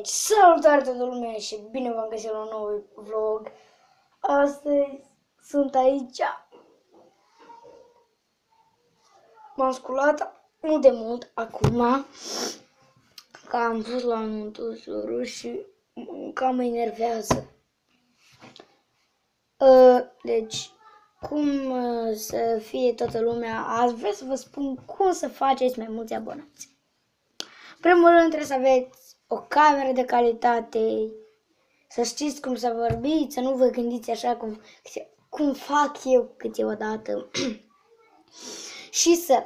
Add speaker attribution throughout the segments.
Speaker 1: Deci, salutare toată lumea și bine v-am găsit la un nou vlog. Astăzi sunt aici. M-am sculat nu de mult, acum, că am fost la anunțul sorul și cam mă enervează. Deci, cum să fie toată lumea, azi vreau să vă spun cum să faceți mai mulți abonați. În primul rând trebuie să aveți o cameră de calitate, să știți cum să vorbiți, să nu vă gândiți așa cum fac eu câteodată. Și să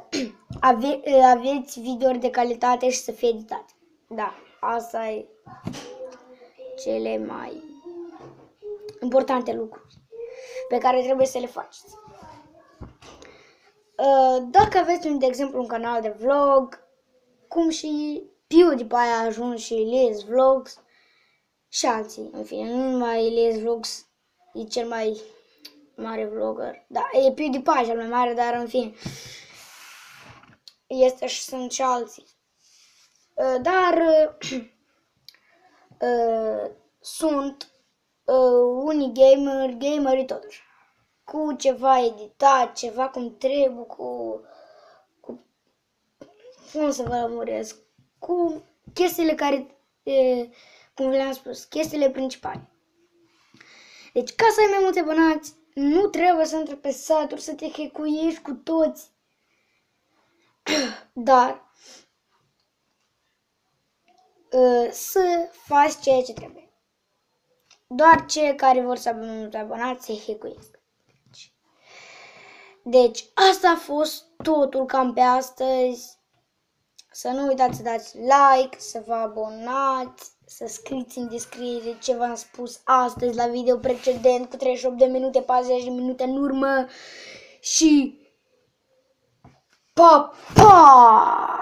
Speaker 1: aveți videouri de calitate și să fie editate. Da, asta e cele mai importante lucruri pe care trebuie să le faceți. Dacă aveți, de exemplu, un canal de vlog, cum și PewDiePie a ajuns și Elias Vlogs și alții, în fine, nu numai Elias Vlogs e cel mai mare vlogger, da, e PewDiePie cel mai mare, dar în fine, sunt și alții. Dar sunt unii gamerii totuși, cu ceva editat, ceva cum trebuie, cum să vă lămuresc, cu chestiile care, cum le-am spus, chestiile principale. Deci, ca să ai mai mulți abonați, nu trebuie să intri pe site-uri, să te hackuiești cu toți, dar să faci ceea ce trebuie. Doar cei care vor să mulți abonați se hackuiesc. Deci, asta a fost totul cam pe astăzi. Să nu uitați să dați like, să vă abonați, să scrieți în descriere ce v-am spus astăzi la video precedent cu 38 de minute, 40 de minute în urmă și pa, pa!